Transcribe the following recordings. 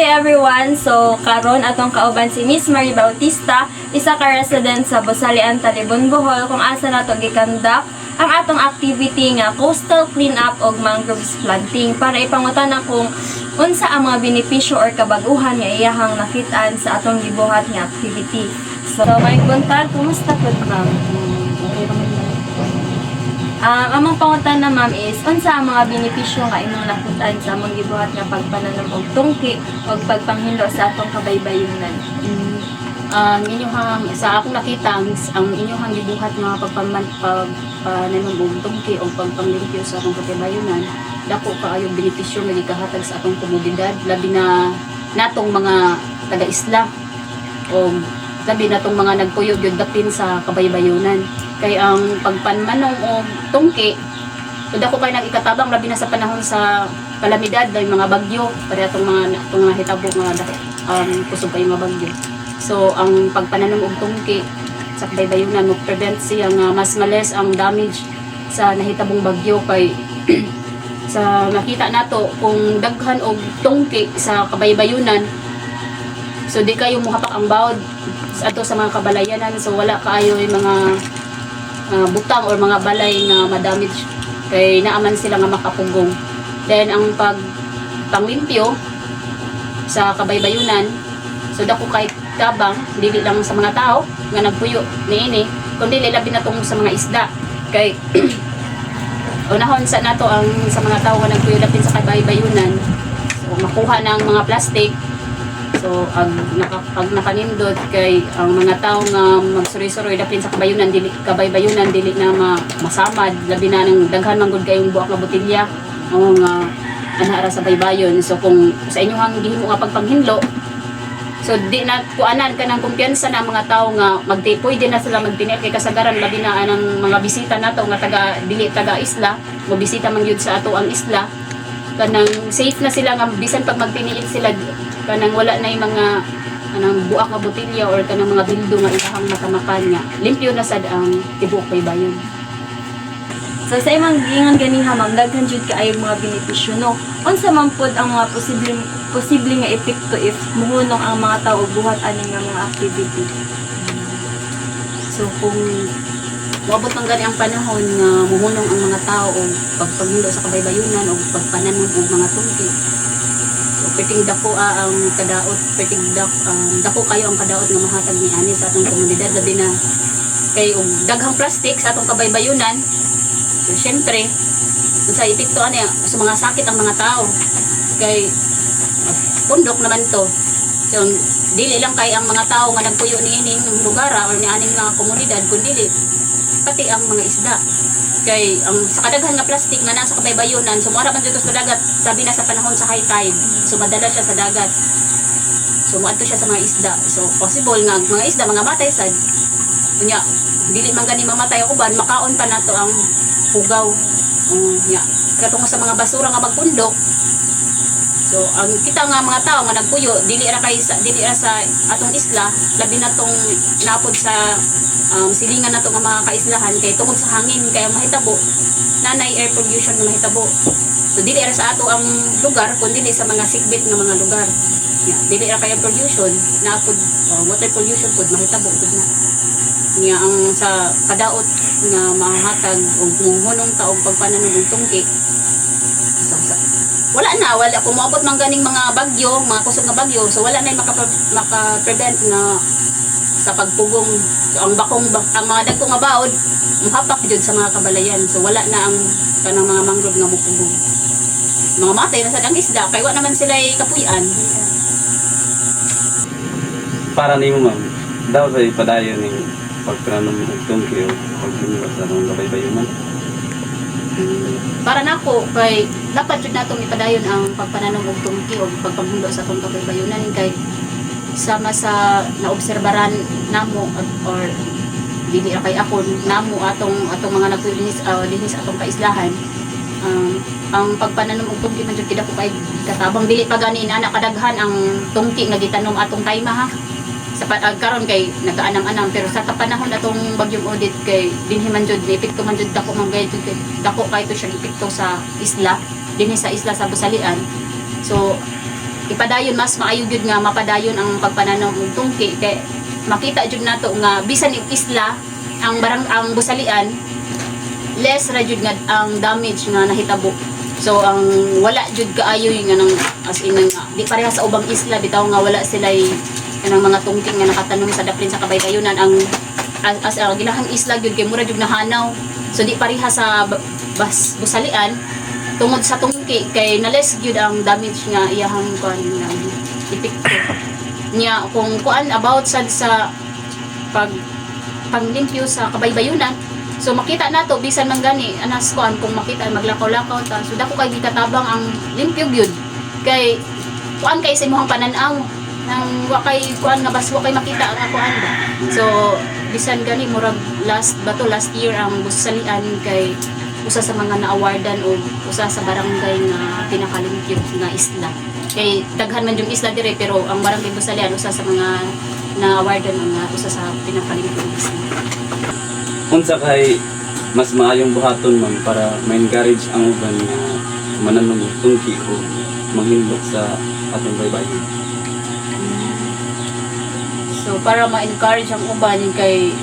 day everyone! So, karon atong kauban si Miss Marie Bautista, isa ka resident sa Bosalian, Talibon, Bohol, kung asa nato gikandak ang atong activity nga coastal cleanup og mangroves planting para ipangutana kung unsa ang mga benepisyo or kabaguhan nga iyahang nakitaan sa atong gibuhat nga activity. So, may buntag, kumusta po ma'am? Among pangutan na ma'am is, unsa ang mga benepisyo nga imong nakitaan sa among gibuhat nga pagpananom og tungki o pagpanghilo sa atong kabaybayonan? Inyong sa akong nakita ang inyong gibuhat nga pagpananom og tungki o pagpanglimpyo sa atong kabaybayonan, dako kaayong benepisyo nga gikahatag sa atong komunidad, labi na natong mga taga-isla o labi natong mga nagpuyo gyud dapin sa kabaybayonan. Kay ang pagpanmanom o tungki, dako kay nagikatabang labi na sa panahon sa kalamidad, may mga bagyo, para itong mga hitabo nga kusog kay mga bagyo. So ang pagpananom og tungki sa kabaybayonan mo prevent siya nga mas males ang damage sa nahitabong bagyo kay sa makita nato kung daghan og tungki sa kabaybayonan, so di kayo muhapak ang bawd ato sa mga kabalayanan, so wala kaayo yung mga butang or mga balay nga madamage kay naaman sila nga makapugong. Then ang panglimpyo sa kabaybayonan, so dako kay tabang dili lang sa mga tao nga nagpuyo niini, kundi labi na tong sa mga isda kay unahon sa nato ang sa mga tao nga nagpuyo lapin sa kabaybayonan, so makuha ng mga plastic. So pag nakanindot kay ang mga tao nga magsuroy-suroy dapin sa kabaybayonan dili na masamad, labi na nang daghan man gud kayong buak nga botelya o nga anara sa baybayon. So kung sa inyo hang gihimo nga pagpanghinlo, so di na kuanan ka ng kumpiyansa na mga tao nga pwede na sila magtinel kay kasagaran labi na anang mga bisita nato nga taga isla, mo bisita man gyud sa ato ang isla, kanang safe na sila nga bisan pag magtiniil sila kanang wala na yung mga kanang buak nga botelya or kanang mga bildo nga ilahang matamakan niya, limpyo na sad ang tibuok baybayon. So sa imong gingan ganiha ma'am, daghan jud kaayong mga benepisyo no. Unsa man pod ang mga posibleng nga epekto if muhunong ang mga tawo og buhat ani nga mga activity? So kung moabot ng gani ang panahon nga muhunong ang mga tao og pagpanghinlo sa kabaybayonan o pagpananom og mga tungki, so perting dako ang kadaot, perting dako kayo ang kadaot nga mahatag ni ani sa atong komunidad, labi na kay og daghang plastic sa atong kabaybayonan. So syempre sa epekto ani sa mga sakit ang mga tao kay pundok naman to. So dili lang kay ang mga tao nga nagpuyo niining lugar or ni aning mga komunidad, kundi pati ang mga isda. Kay ang sa kadaghan nga plastic nga nasa kabaybayonan, sumara man dito sa dagat, sabi na sa panahon sa high tide, so madala siya sa dagat, so muadto siya sa mga isda. So possible nga mga isda mga matay sad unya, dili man gani mamatay o uban, makaon pa nato ang pugaw nya katong sa mga basura nga magpundok. So ang kita nga mga tao nga nagpuyo dili ra sa atong isla, labi na tong napod sa silingan nato nga mga kaislahan, kay tungod sa hangin kay mahitabo nanay air pollution nga mahitabo. So dili ra sa ato ang lugar kundi sa mga sigbit nga mga lugar. Dili ra kay pollution na pud water pollution pud mahitabo pud na. Niya ang sa kadaot nga mahatag og muhunong taog pagpananom og tungki. Wala kung maabot man ganing mga bagyo, mga kusog nga bagyo, so wala na maka-prevent na sa pagpugong. So ang mga dagko nga baod muhapak jud sa mga kabalayan, so wala na ang kanang mga mangrove nga mupugong. Mga matay na sad ang isda kay wa naman sila kapuy-an. Para nimo ma'am, daw sa ipadayon ning pagpananom og tungki o paghinlo sa atong kabaybayonan? Para nako kay dapat jud natong ipadayon ang pagpananom og tungki o pagpanghinlo sa atong kabaybayonan, kay sama sa naobserbaran namo or dili ra kay ako namo atong mga nagpulinis atong kaislahan, ang pagpananom og tungki man jud kidako kay katabang dili pa gani ana kadaghan ang tungki nga gitanom atong tayma ha sa karon kay nagaanam-anam, pero sa kapanahon atong bagyong Odette kay dinhi man jud epekto man jud dako man gayud dako kay to siya epekto sa isla dinhi sa isla sa Bosalian. So ipadayon mas maayo gyud nga mapadayon ang pagpananom og tungki kay makita jud nato nga bisan yung isla ang busalian less ra jud nga ang damage nga nahitabo. So ang wala jud kaayo nga nang as in nga di pareha sa ubang isla bitaw nga wala sila'y kanang mga tungking nga nakatanom sa daplin sa kabaybayonan ang as gilahang isla gyud kay mura jud nahanaw. So di pareha sa busalian tungod sa tungki kay nales gyud ang damage nga iyahang kuan nga epekto niya kung kuan about sa panglimpyo sa kabaybayonan. So makita nato bisan man gani anas kuan kung makita maglakaw-lakaw ta. So dako kay gikatabang ang limpyo gyud kay kuan kay sa imong panan-aw nang wa kay kuan nga bas wa kay makita ang kuan ba. So bisan gani murag last year ang busalian kay usa sa mga na-awardan o usa sa barangay nga pinakalimpyo nga isla. Kay daghan man yung isla dire pero ang barangay Busalian usa sa mga na-awardan nga usa sa pinakalimpyo isla. Unsa kay mas maayong buhaton man para ma-encourage ang uban nga mananom og tungki o manghindot sa atong baybayon. So para ma-encourage ang uban kay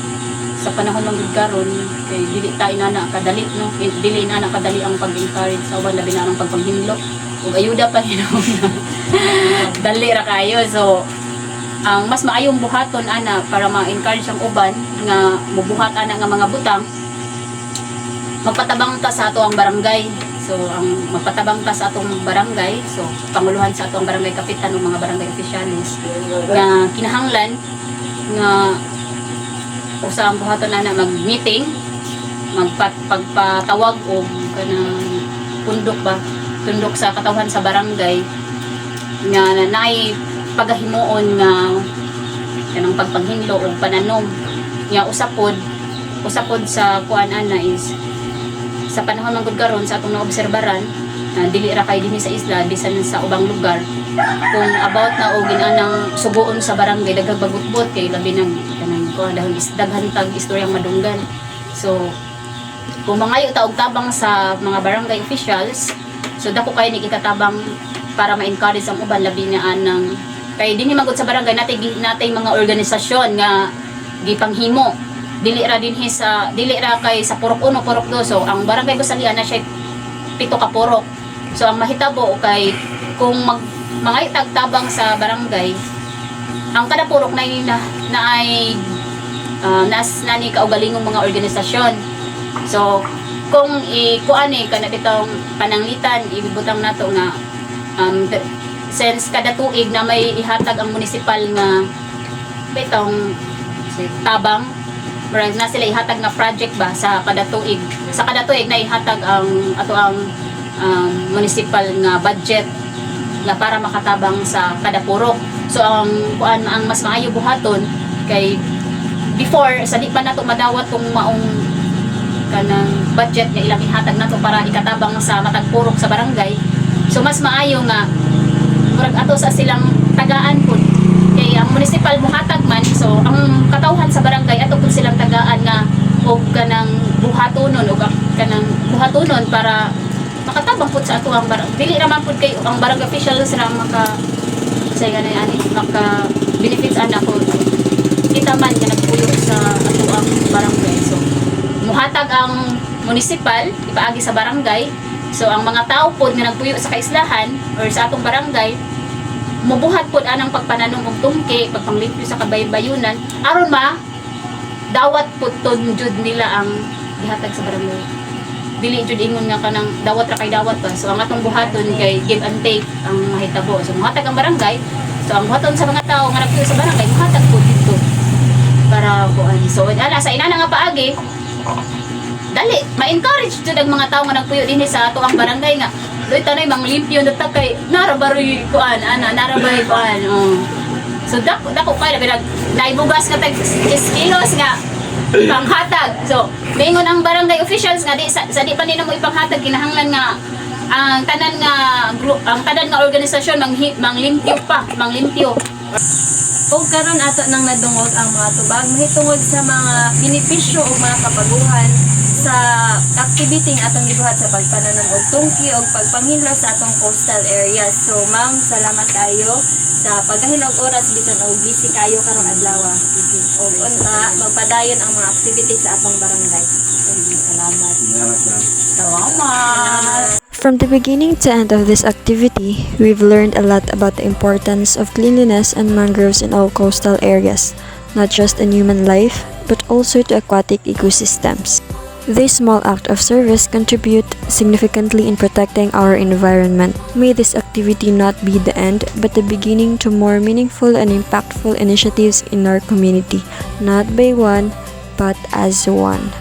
sa panahon ng karon kay dili ta inana kadali no, dili inana kadali ang pag-encourage sa uban labi na ang pagpanghimlo ug ayuda pa hinom na dali ra kayo. So ang mas maayong buhaton ana para ma-encourage ang uban nga mubuhat ana nga mga butang, magpatabang ta sa ato ang barangay. So ang magpatabang ta sa atong barangay, so panguluhan sa atong barangay kapitan o mga barangay opisyalis nga kinahanglan nga usa ang buhaton ana mag-meeting, pagpatawag o kanang tundok sa katawhan sa barangay nga naay pagahimuon nga kanang pagpanghinlo o pananom nga usapod sa kuan ana is sa panahon ng karon sa atong naobserbaran dili ra kay dinhi sa isla bisan sa ubang lugar kung about na og ginanang suguon sa barangay daghang bagutbot kay labi nang kanang kuan daghan tag istoryang madunggan. So kung mangayo ta og tabang sa mga barangay officials, so dako kay ni ikatabang para ma-encourage ang uban labi na anang kay dinhi magud sa barangay natay mga organisasyon nga gipanghimo dili ra kay sa purok 1 purok 2. So ang barangay Busalian na siya 7 ka purok. So ang mahitabo kay kung mga tagtabang sa barangay ang kada purok na ay nani kaugalingong mga organisasyon. So kung kuan kana bitong pananglitan ibutang nato nga since kada tuig na may ihatag ang municipal nga bitong tabang murag na sila ihatag nga project ba sa kada tuig na ihatag ang ato ang municipal nga budget nga para makatabang sa kada purok. So ang mas maayo buhaton kay before sa di pa nato madawat kung maong kanang budget nga ilang ihatag nato para ikatabang sa matag purok sa barangay. So mas maayo nga murag ato sa silang tagaan pud kay ang municipal muhatag man, so ang katawhan sa barangay ato pud silang tagaan nga og kanang buhatonon para makatabang pud sa ato ang barangay. Dili ra man pud kay ang barangay official sila maka benefits ana ko kita man nga nagpuyo sa ato ang barangay. So muhatag ang municipal ipaagi sa barangay. So ang mga tao pod nga nagpuyo sa kaislahan or sa atong barangay mubuhat pod anang pagpananom og tungki, pagpanglimpyo sa kabaybayonan aron dawat pod jud nila ang gihatag sa barangay. Dili jud ingon nga kanang dawat ra kay dawat pa. So ang atong buhaton kay give and take ang mahitabo. So muhatag ang barangay. So ang buhaton sa mga tao nga nagpuyo sa barangay muhatag pod dito para kuan. So sa inana nga paagi dali ma-encourage jud ang mga tao nga nagpuyo dinhi sa ato ang barangay nga doy tanay manglimpyo na kay narabaroy kuan narabay kuan. So dako kay naibugas nga tag 10 kilos nga panghatag. So mingon ang barangay officials nga di pa nila mo ipanghatag kinahanglan nga ang tanan nga organisasyon manglimpyo O karon ato nang nadungog ang mga tubag mahitungod sa mga benepisyo o mga kapaguhan sa activity nga atong gibuhat sa pagpananom og tungki o pagpanghilo sa atong coastal areas. So ma'am, salamat kayo sa pagkahinog oras bisan og busy kayo karong adlaw. O unta magpadayon ang mga activity sa atong barangay. Salamat. Salamat. From the beginning to end of this activity, we've learned a lot about the importance of cleanliness and mangroves in all coastal areas, not just in human life, but also to aquatic ecosystems. This small act of service contribute significantly in protecting our environment. May this activity not be the end, but the beginning to more meaningful and impactful initiatives in our community, not by one, but as one.